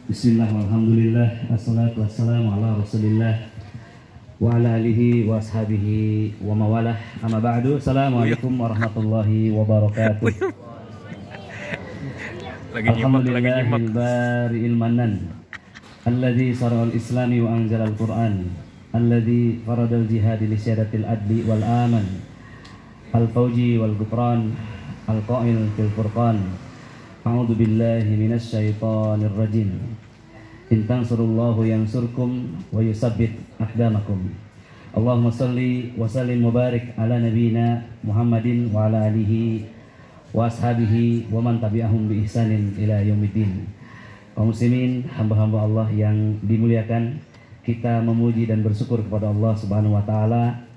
Bismillah walhamdulillah assalatu wassalamu ala rasulillah wa ala alihi wa ashabihi wa mawalah amma ba'du. Assalamualaikum warahmatullahi wabarakatuh. Alhamdulillahil bari'il manan alladzi sara'al islami wa anzalal qur'an alladzi faradal jihadi li syadatil adli wal aman al fawji wal gufran al qa'il fil furqan. A'udzu billahi minasy syaithanir rajim. In tansurullahu yansurkum wa yusabbit aqdamakum. Allahumma shalli wa sallim wa barik ala nabiyyina Muhammadin wa ala alihi wa ashabihi wa man tabi'ahum bi ihsanin ila yaumiddin. Kaum muslimin, hamba-hamba Allah yang dimuliakan, kita memuji dan bersyukur kepada Allah Subhanahu wa taala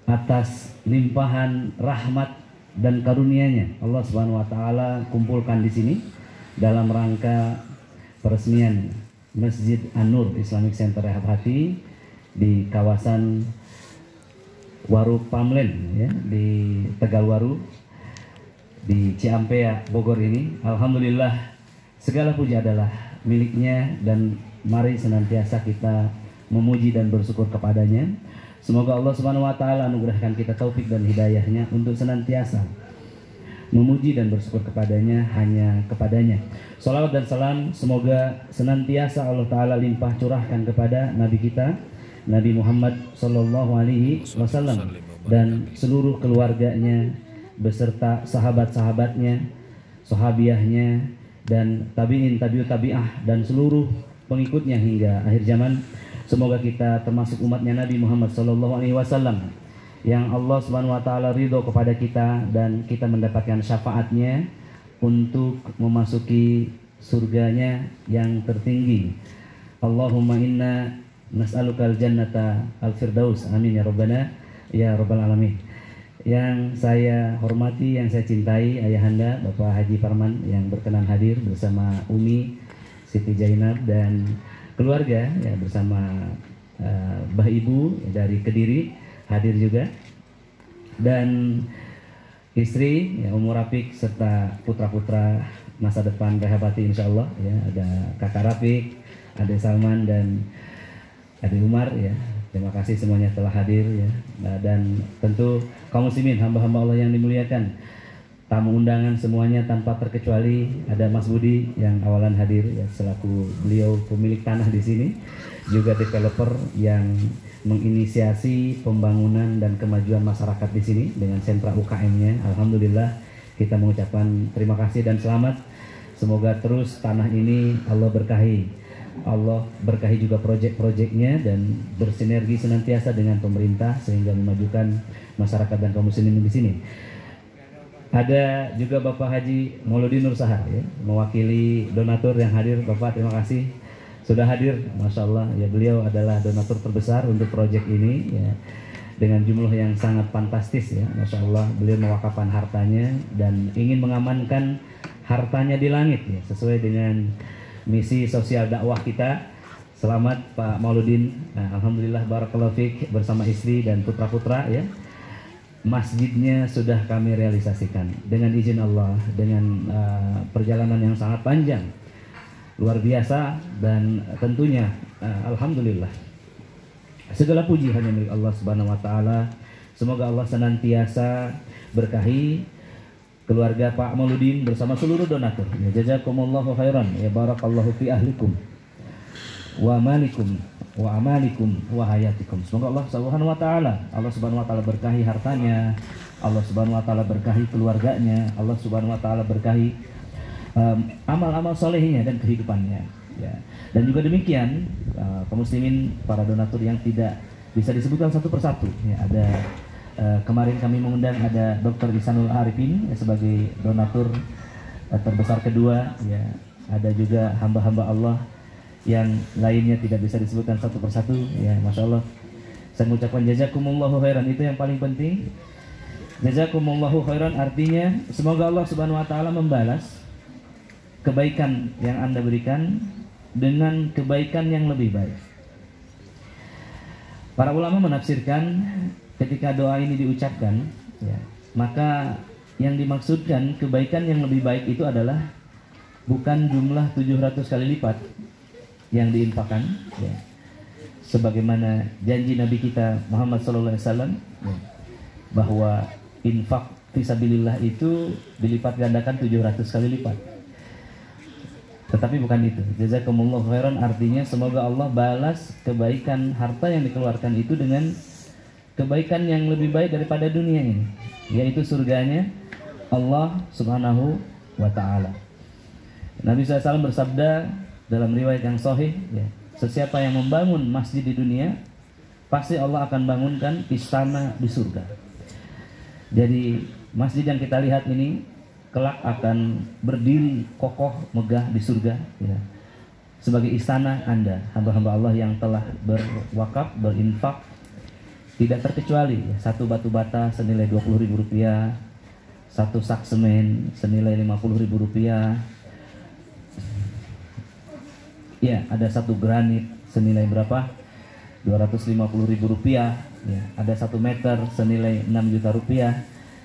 atas limpahan rahmat dan karunia-Nya. Allah Subhanahu wa taala kumpulkan di sini dalam rangka peresmian Masjid An-Nur Islamic Center Rehab Hati di kawasan Waru Pamlen ya, di Tegalwaru di Ciampea Bogor ini. Alhamdulillah, segala puji adalah miliknya dan mari senantiasa kita memuji dan bersyukur kepadanya. Semoga Allah Subhanahu wa taala anugerahkan kita taufik dan hidayahnya untuk senantiasa memuji dan bersyukur kepadanya, hanya kepadanya. Salawat dan salam semoga senantiasa Allah taala limpah curahkan kepada nabi kita Nabi Muhammad sallallahu alaihi wasallam dan seluruh keluarganya beserta sahabat-sahabatnya, sahabiahnya dan tabi'in, tabi'ut tabi'ah dan seluruh pengikutnya hingga akhir zaman. Semoga kita termasuk umatnya Nabi Muhammad SAW yang Allah Subhanahu wa taala ridho kepada kita dan kita mendapatkan syafaatnya untuk memasuki surganya yang tertinggi. Allahumma inna nas'alukal jannata al-firdaus. Amin ya rabbana ya rabbal alamin. Yang saya hormati, yang saya cintai, ayahanda Bapak Haji Parman yang berkenan hadir bersama Umi Siti Jainab dan keluarga ya, bersama Mbah Ibu dari Kediri hadir juga, dan istri ya, Umur Rafiq serta putra-putra masa depan Rehab Hati insyaallah ya, ada Kakak Rafiq, Adik Salman dan Adik Umar ya. Terima kasih semuanya telah hadir ya. Dan tentu kaum muslimin, hamba-hamba Allah yang dimuliakan, tamu undangan semuanya tanpa terkecuali, ada Mas Budi yang awalan hadir ya, selaku beliau pemilik tanah di sini, juga developer yang menginisiasi pembangunan dan kemajuan masyarakat di sini dengan sentra UKM-nya. Alhamdulillah, kita mengucapkan terima kasih dan selamat. Semoga terus tanah ini Allah berkahi. Allah berkahi juga proyek-proyeknya dan bersinergi senantiasa dengan pemerintah sehingga memajukan masyarakat dan kaum muslimin di sini. Ada juga Bapak Haji Mauludin Nur Sahar ya, mewakili donatur yang hadir. Bapak, terima kasih sudah hadir. Masya Allah ya, beliau adalah donatur terbesar untuk proyek ini ya, dengan jumlah yang sangat fantastis ya. Masya Allah, beliau mewakafkan hartanya dan ingin mengamankan hartanya di langit ya, sesuai dengan misi sosial dakwah kita. Selamat Pak Mauludin. Alhamdulillah, barakallahu fiik, bersama istri dan putra-putra ya. Masjidnya sudah kami realisasikan dengan izin Allah, dengan perjalanan yang sangat panjang, luar biasa, dan tentunya alhamdulillah segala puji hanya milik Allah Subhanahu wa taala. Semoga Allah senantiasa berkahi keluarga Pak Mauludin bersama seluruh donatur. Ya, jazakumullahu khairan ya, barakallahu fi ahlikum wa malikum wa amalikum wa hayatikum. Semoga Allah Subhanahu wa taala berkahi hartanya, Allah Subhanahu wa taala berkahi keluarganya, Allah Subhanahu wa taala berkahi amal-amal solehnya dan kehidupannya ya. Dan juga demikian kaum muslimin, para donatur yang tidak bisa disebutkan satu persatu ya, ada kemarin kami mengundang ada Dr. Ihsanul Arifin ya, sebagai donatur terbesar kedua ya. Ada juga hamba-hamba Allah yang lainnya tidak bisa disebutkan satu persatu ya. Masya Allah, saya mengucapkan jazakumullahu khairan, itu yang paling penting. Jazakumullahu khairan artinya semoga Allah Subhanahu wa taala membalas kebaikan yang Anda berikan dengan kebaikan yang lebih baik. Para ulama menafsirkan ketika doa ini diucapkan ya, maka yang dimaksudkan kebaikan yang lebih baik itu adalah bukan jumlah 700 kali lipat yang diinfakkan, ya. Sebagaimana janji Nabi kita Muhammad SAW, ya, bahwa infak fisabilillah itu dilipat gandakan 700 kali lipat. Tetapi bukan itu. Jazakumullah khairan artinya semoga Allah balas kebaikan harta yang dikeluarkan itu dengan kebaikan yang lebih baik daripada dunia ini, yaitu surganya Allah Subhanahu wa ta'ala. Nabi SAW bersabda dalam riwayat yang sahih, ya, sesiapa yang membangun masjid di dunia, pasti Allah akan bangunkan istana di surga. Jadi masjid yang kita lihat ini kelak akan berdiri kokoh megah di surga, ya, sebagai istana Anda, hamba-hamba Allah yang telah berwakaf, berinfak, tidak terkecuali, ya, satu batu bata senilai Rp20.000, satu sak semen senilai Rp50.000, ya, ada satu granit senilai berapa? Rp250.000, ya, ada 1 meter senilai Rp6 juta,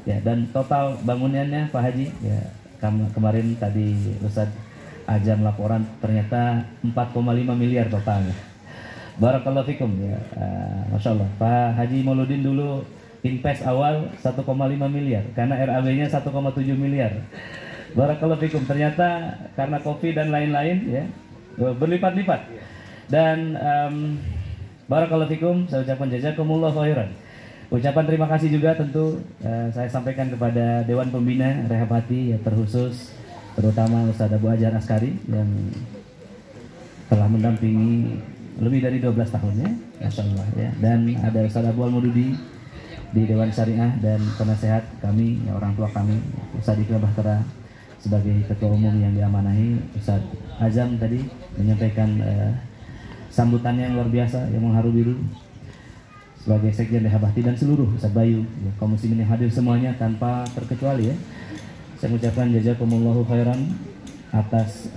ya, dan total bangunannya Pak Haji, ya, kemarin tadi Ustaz Ajam laporan ternyata 4,5 miliar totalnya. Barakallahu fikum, ya, Masya Allah. Pak Haji Mauludin dulu invest awal 1,5 miliar karena RAB-nya 1,7 miliar. Barakallahu fikum, ternyata karena kopi dan lain-lain, ya, berlipat-lipat. Dan barakallahu fikum, saya ucapkan jazakumullah khairan. Ucapan terima kasih juga tentu saya sampaikan kepada Dewan Pembina Rehab Hati, ya, terkhusus terutama Ustaz Abu Ajar Askari yang telah mendampingi lebih dari 12 tahunnya, Masya Allah, ya. Dan ada Ustaz Abu Al-Mududi di Dewan Syariah dan penasehat kami, ya, orang tua kami, Ustaz Iqbal Bahtera sebagai ketua umum yang diamanahi. Ustaz Azam tadi menyampaikan sambutannya yang luar biasa, yang mengharu biru sebagai Sekjen Rehab Hati, dan seluruh Ustaz Bayu, ya, kaum muslimin yang hadir semuanya tanpa terkecuali, ya. Saya mengucapkan jazakumullahu khairan atas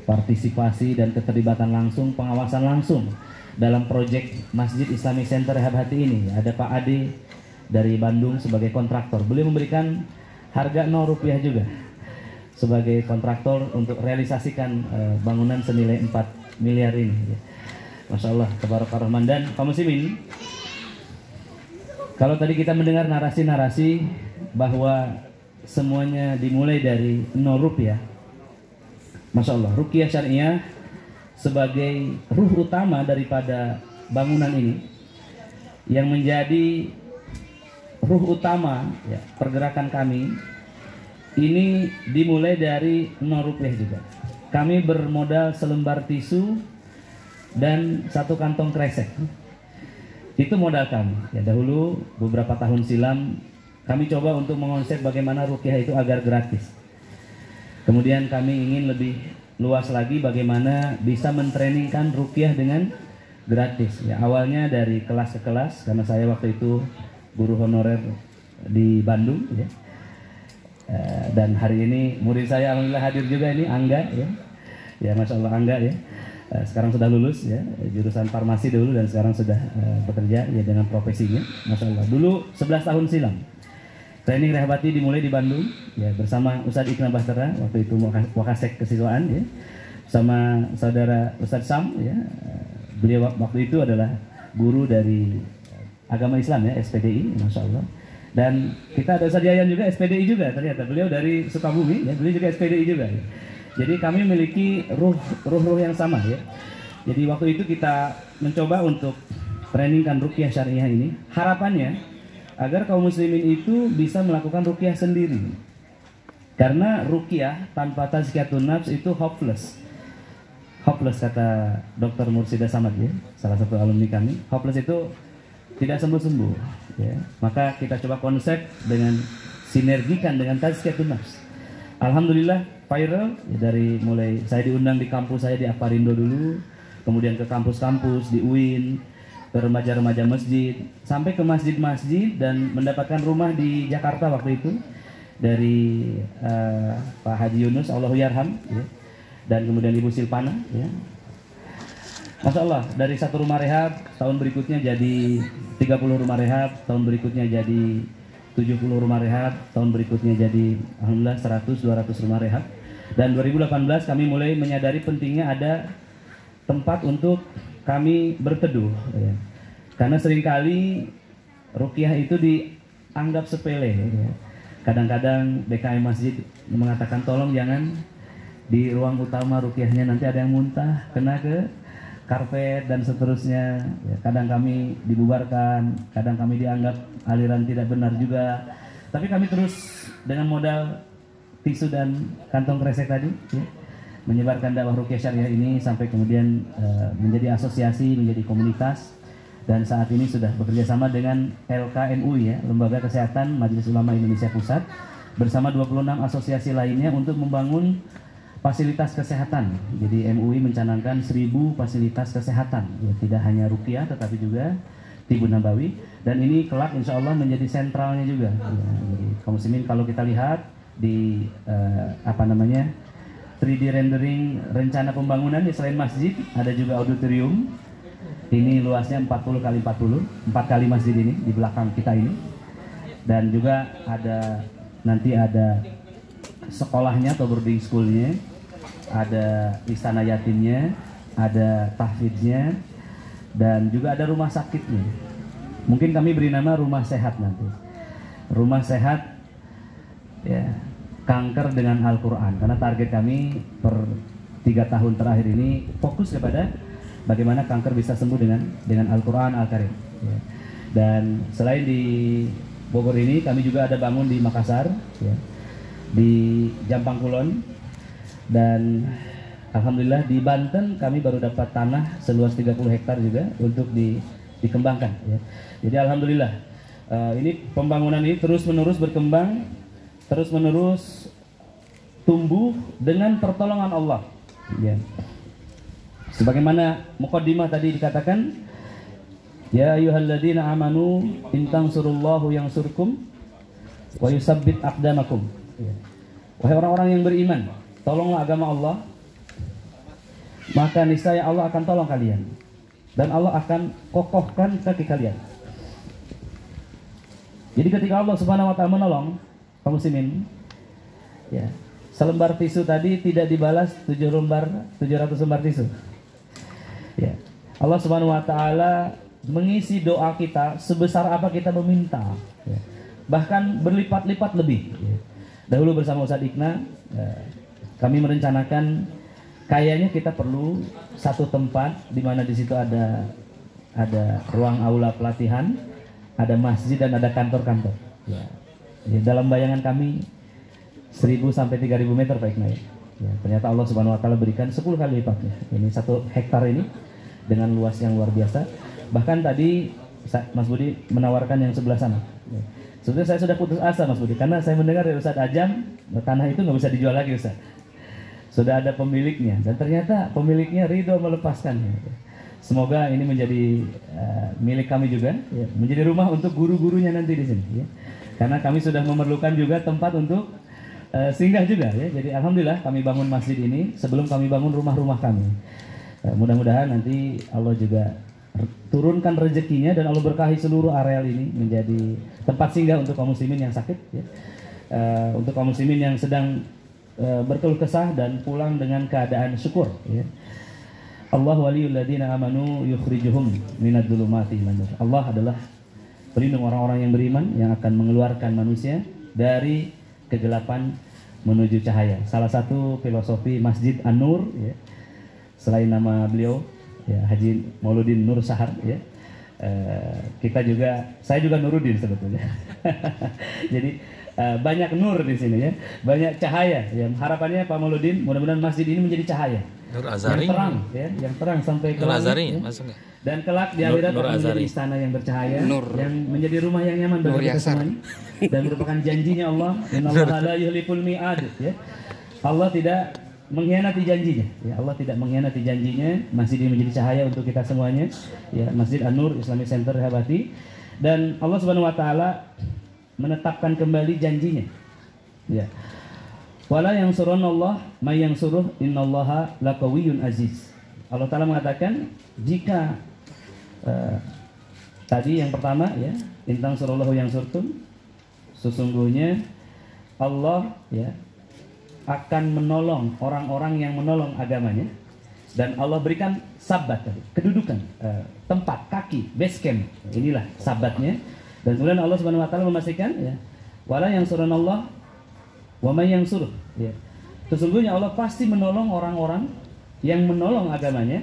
partisipasi dan keterlibatan langsung, pengawasan langsung dalam proyek Masjid Islamic Center Rehab Hati ini. Ada Pak Ade dari Bandung sebagai kontraktor. Beliau memberikan harga Rp0 juga sebagai kontraktor untuk realisasikan bangunan senilai 4 miliar ini. Masya Allah, tabarakar rahman. Dan kaum muslimin, kalau tadi kita mendengar narasi-narasi bahwa semuanya dimulai dari Rp0, Masya Allah, ruqyah syariah sebagai ruh utama daripada bangunan ini, yang menjadi ruh utama, ya, pergerakan kami ini dimulai dari Rp0 juga. Kami bermodal selembar tisu dan 1 kantong kresek. Itu modal kami. Ya, dahulu beberapa tahun silam kami coba untuk mengonsep bagaimana ruqyah itu agar gratis. Kemudian kami ingin lebih luas lagi bagaimana bisa mentrainingkan ruqyah dengan gratis. Ya, awalnya dari kelas ke kelas, karena saya waktu itu guru honorer di Bandung, ya. Dan hari ini murid saya alhamdulillah hadir juga, ini Angga, ya. Ya, Masya Allah, Angga, ya. Sekarang sudah lulus, ya, jurusan farmasi dulu dan sekarang sudah bekerja, ya, dengan profesinya, Masya Allah. Dulu 11 tahun silam training Rehab Hati dimulai di Bandung, ya, bersama Ustaz Iqbal Bahtera, waktu itu Wakasek Kesiswaan, ya, sama saudara Ustaz Sam, ya. Beliau waktu itu adalah guru dari agama Islam, ya, SPDI, Masya Allah. Dan kita ada Ustaz Yayan juga, SPDI juga ternyata, beliau dari Sukabumi, ya, beliau juga SPDI juga, ya. Jadi kami memiliki ruh yang sama, ya. Jadi waktu itu kita mencoba untuk trainingkan ruqyah syariah ini, harapannya agar kaum muslimin itu bisa melakukan ruqyah sendiri. Karena ruqyah tanpa tazkiyatun nafs itu hopeless. Hopeless kata Dr. Mursida Samad, ya, salah satu alumni kami. Hopeless itu tidak sembuh-sembuh, ya. Maka kita coba konsep dengan sinergikan dengan tazkiyatun nafs. Alhamdulillah viral, ya, dari mulai saya diundang di kampus saya di Aparindo dulu, kemudian ke kampus-kampus di UIN, ke remaja-remaja masjid, sampai ke masjid-masjid, dan mendapatkan rumah di Jakarta waktu itu dari Pak Haji Yunus, Allahu Yarham, ya, dan kemudian Ibu Silpana, ya. Masya Allah, dari 1 rumah rehab, tahun berikutnya jadi 30 rumah rehab, tahun berikutnya jadi 70 rumah rehab, tahun berikutnya jadi alhamdulillah 100-200 rumah rehab. Dan 2018 kami mulai menyadari pentingnya ada tempat untuk kami berteduh, ya. Karena seringkali ruqyah itu dianggap sepele, ya. Kadang-kadang BKM Masjid mengatakan tolong jangan di ruang utama ruqyahnya, nanti ada yang muntah kena ke karpet dan seterusnya, ya. Kadang kami dibubarkan, kadang kami dianggap aliran tidak benar juga. Tapi kami terus dengan modal tisu dan kantong kresek tadi, ya, menyebarkan dakwah ruqyah syariah ini sampai kemudian menjadi asosiasi, menjadi komunitas, dan saat ini sudah bekerja sama dengan LKMUI, ya, Lembaga Kesehatan Majelis Ulama Indonesia Pusat, bersama 26 asosiasi lainnya untuk membangun fasilitas kesehatan. Jadi MUI mencanangkan 1000 fasilitas kesehatan, ya, tidak hanya ruqyah tetapi juga Tibun Nabawi, dan ini kelak insya Allah menjadi sentralnya juga, ya. Jadi kaum muslimin kalau kita lihat di 3D rendering rencana pembangunan, selain masjid ada juga auditorium. Ini luasnya 40 kali 40, 4 kali masjid ini di belakang kita ini. Dan juga nanti ada sekolahnya atau boarding schoolnya, ada istana yatimnya, ada tahfidznya, dan juga ada rumah sakitnya. Mungkin kami beri nama rumah sehat nanti. Rumah sehat, ya, kanker dengan Al-Quran, karena target kami per 3 tahun terakhir ini fokus kepada bagaimana kanker bisa sembuh dengan Al-Quran Al-Karim, ya. Dan selain di Bogor ini, kami juga ada bangun di Makassar, ya, di Jampang Kulon, dan alhamdulillah di Banten kami baru dapat tanah seluas 30 hektar juga untuk dikembangkan, ya. Jadi alhamdulillah ini pembangunan ini terus menerus berkembang, terus menerus tumbuh dengan pertolongan Allah, ya. Sebagaimana muqaddimah tadi dikatakan, ya ayyuhalladzina amanu in tansurullahu yansurkum wa yusabbit aqdamakum, ya. Wahai orang-orang yang beriman, tolonglah agama Allah, maka niscaya Allah akan tolong kalian dan Allah akan kokohkan kaki kalian. Jadi ketika Allah Subhanahu wa taala menolong kaum muslimin, ya, selembar tisu tadi tidak dibalas 700 lembar tisu. Ya. Allah Subhanahu wa taala mengisi doa kita sebesar apa kita meminta, ya. Bahkan berlipat-lipat lebih, ya. Dahulu bersama Ustadz Ikna, kami merencanakan kayaknya kita perlu satu tempat di mana di situ ada ruang aula pelatihan, ada masjid dan ada kantor-kantor, ya. Ya, dalam bayangan kami 1000 sampai 3000 meter Pak Ikna, ya. Ya, ternyata Allah Subhanahu wa taala berikan 10 kali lipatnya. Ini 1 hektar ini dengan luas yang luar biasa. Bahkan tadi Mas Budi menawarkan yang sebelah sana, ya. Sebenarnya saya sudah putus asa Mas Budi, karena saya mendengar dari Ustadz Ajam tanah itu nggak bisa dijual lagi Ustadz. Sudah ada pemiliknya dan ternyata pemiliknya ridho melepaskannya. Semoga ini menjadi milik kami juga, ya, menjadi rumah untuk guru-gurunya nanti di sini, ya. Karena kami sudah memerlukan juga tempat untuk singgah juga, ya. Jadi alhamdulillah kami bangun masjid ini sebelum kami bangun rumah-rumah kami. Mudah-mudahan nanti Allah juga turunkan rezekinya dan Allah berkahi seluruh areal ini menjadi tempat singgah untuk kaum muslimin yang sakit, ya. Untuk kaum muslimin yang sedang berkeluh kesah dan pulang dengan keadaan syukur, ya. Allah waliyul ladzina amanu yukhrijuhum minadz dzulumati ilan nur. Allah adalah pelindung orang-orang yang beriman yang akan mengeluarkan manusia dari kegelapan menuju cahaya. Salah satu filosofi Masjid An-Nur, ya, selain nama beliau, ya, Haji Mauludin Nur Sahar, ya, saya juga Nuruddin sebetulnya. Jadi banyak nur di sini, ya, banyak cahaya, ya. Harapannya Pak Mauludin mudah-mudahan masjid ini menjadi cahaya Nur Azhari, yang terang, ya, yang terang sampai ke langit, ya. Dan kelak di akhirat akan menjadi istana yang bercahaya, yang menjadi rumah yang nyaman bagi kita semuanya, dan merupakan janjinya Allah, innallaha la yuhliful mi'ad, ya. Allah tidak mengkhianati janjinya, ya. Allah tidak mengkhianati janjinya. Masjid ini menjadi cahaya untuk kita semuanya, ya. Masjid An-Nur Islamic Center Habati, dan Allah Subhanahu wa taala menetapkan kembali janjinya, ya. Wala yang surun Allah may yang suruh innallaha laqawiyyun aziz. Allah taala mengatakan jika tadi yang pertama, ya, intang surullahu yang surtum, sesungguhnya Allah, ya, akan menolong orang-orang yang menolong agamanya, dan Allah berikan sabat, kedudukan, tempat, kaki, base camp. Inilah sabatnya. Dan kemudian Allah Subhanahu wa taala memastikan, ya, wala yansurunallah wa may yansuruh, ya. Sesungguhnya Allah pasti menolong orang-orang yang menolong agamanya.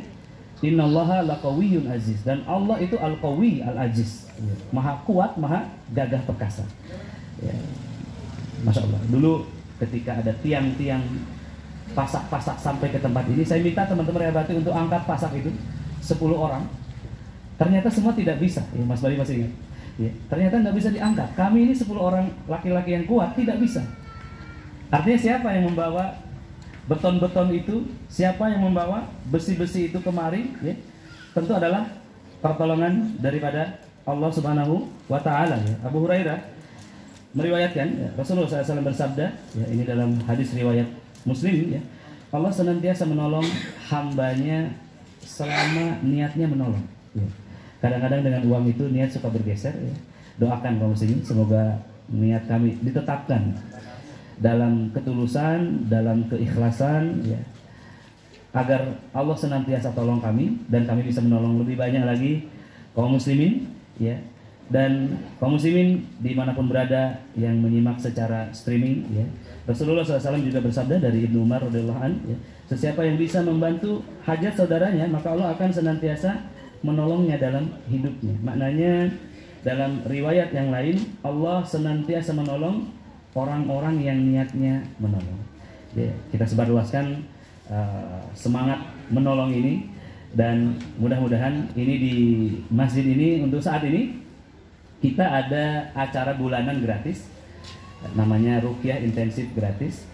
Innallaha laqawiyyun aziz, dan Allah itu al-qawi al-aziz, ya. Maha kuat, maha gagah perkasa, ya. Masya Allah. Dulu ketika ada tiang-tiang pasak-pasak sampai ke tempat ini, saya minta teman-teman Rebati untuk angkat pasak itu 10 orang. Ternyata semua tidak bisa, ya, Mas Bali masih ingat, ya. Ternyata nggak bisa diangkat. Kami ini 10 orang laki-laki yang kuat tidak bisa. Artinya siapa yang membawa beton-beton itu, siapa yang membawa besi-besi itu kemari, ya, tentu adalah pertolongan daripada Allah Subhanahu wa taala, ya. Abu Hurairah meriwayatkan, ya, Rasulullah SAW bersabda, ya, ini dalam hadis riwayat Muslim, ya, Allah senantiasa menolong hambanya selama niatnya menolong, ya. Kadang-kadang dengan uang itu niat suka bergeser, ya. Doakan kaum muslimin semoga niat kami ditetapkan dalam ketulusan, dalam keikhlasan, ya, agar Allah senantiasa tolong kami dan kami bisa menolong lebih banyak lagi kaum muslimin, ya. Dan kaum muslimin dimanapun berada yang menyimak secara streaming, ya, Rasulullah SAW juga bersabda dari Ibnu Umar radhiyallahu anhu, ya, sesiapa yang bisa membantu hajat saudaranya maka Allah akan senantiasa menolongnya dalam hidupnya. Maknanya dalam riwayat yang lain, Allah senantiasa menolong orang-orang yang niatnya menolong, ya. Kita sebarluaskan semangat menolong ini, dan mudah-mudahan ini di masjid ini untuk saat ini kita ada acara bulanan gratis, namanya Ruqyah Intensif gratis,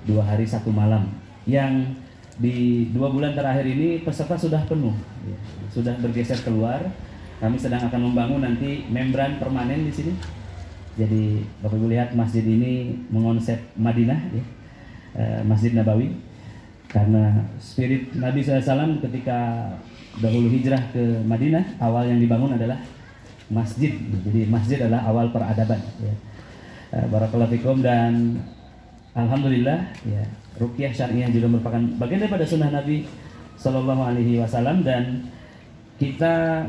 2 hari 1 malam, yang di 2 bulan terakhir ini peserta sudah penuh, ya, sudah bergeser keluar. Kami sedang akan membangun nanti membran permanen di sini. Jadi Bapak Ibu lihat masjid ini mengonsep Madinah, ya, Masjid Nabawi, karena spirit Nabi SAW ketika dahulu hijrah ke Madinah, awal yang dibangun adalah masjid. Jadi masjid adalah awal peradaban, ya. Barakallahu fikum, dan alhamdulillah, ya, Ruqyah Syariah juga merupakan bagian daripada sunnah Nabi Sallallahu Alaihi Wasallam, dan kita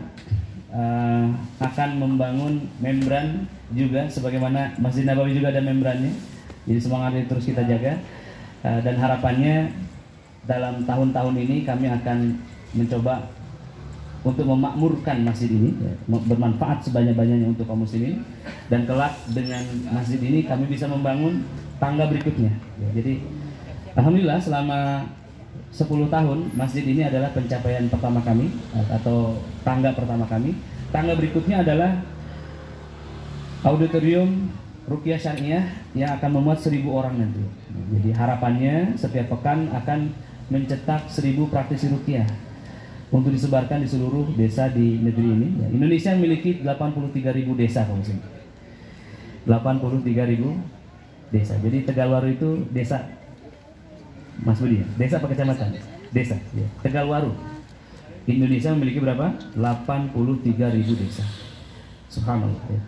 akan membangun membran juga sebagaimana Masjid Nabawi juga ada membrannya. Jadi semangat itu terus kita jaga, dan harapannya dalam tahun-tahun ini kami akan mencoba untuk memakmurkan masjid ini, ya, bermanfaat sebanyak-banyaknya untuk kaum muslimin, dan kelak dengan masjid ini kami bisa membangun tangga berikutnya, ya. Jadi alhamdulillah selama 10 tahun masjid ini adalah pencapaian pertama kami, atau tangga pertama kami. Tangga berikutnya adalah auditorium Ruqyah Syariah yang akan memuat 1000 orang nanti. Jadi harapannya setiap pekan akan mencetak 1000 praktisi ruqyah untuk disebarkan di seluruh desa di negeri ini, ya. Indonesia memiliki 83.000 desa, kaum muslimin. 83.000 desa. Jadi Tegalwaru itu desa, Mas Budi, ya? Desa apa kecamatan? Desa, ya. Tegalwaru. Indonesia memiliki berapa? 83.000 desa. Subhanallah, ya.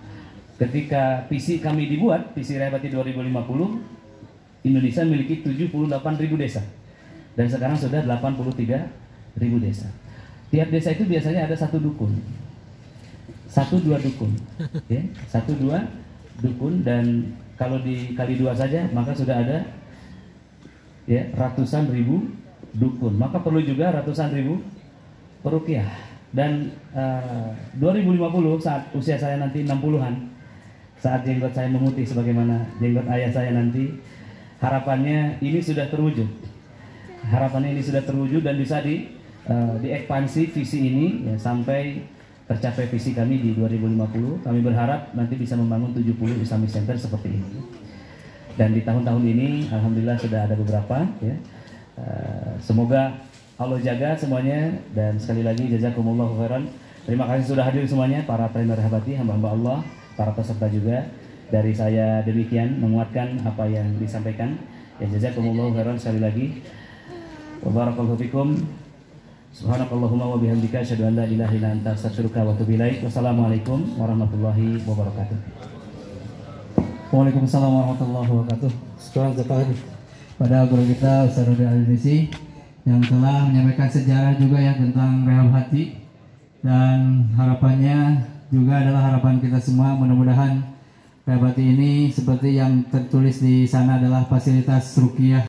Ketika visi kami dibuat, visi Rebati 2050, Indonesia memiliki 78.000 desa. Dan sekarang sudah 83.000 desa. Tiap desa itu biasanya ada 1 dukun. 1-2 dukun, ya. 1-2 dukun, dan kalau dikali 2 saja maka sudah ada, ya, ratusan ribu dukun. Maka perlu juga ratusan ribu peruqyah. Dan 2050 saat usia saya nanti 60-an, saat jenggot saya memutih sebagaimana jenggot ayah saya nanti, harapannya ini sudah terwujud. Harapannya ini sudah terwujud dan bisa diekspansi visi ini, ya, sampai tercapai visi kami di 2050. Kami berharap nanti bisa membangun 70 Islamic Center seperti ini. Dan di tahun-tahun ini alhamdulillah sudah ada beberapa, ya. Semoga Allah jaga semuanya, dan sekali lagi jazakumullahu khairan. Terima kasih sudah hadir semuanya, para trainer Habati, hamba-hamba Allah, para peserta juga. Dari saya demikian menguatkan apa yang disampaikan. Ya, jazakumullahu khairan sekali lagi. Wa barakallahu fikum. Subhanakallahumma wa bihamdika asyhadu an la ilaha illa anta astaghfiruka wa atubu ilaik. Wassalamualaikum warahmatullahi wabarakatuh. Waalaikumsalam warahmatullahi wabarakatuh. Sekarang pada guru kita Ustaz Rudi Al-Nisi yang telah menyampaikan sejarah juga ya tentang rehab hati, dan harapannya juga adalah harapan kita semua, mudah-mudahan rehab hati ini seperti yang tertulis di sana adalah fasilitas ruqyah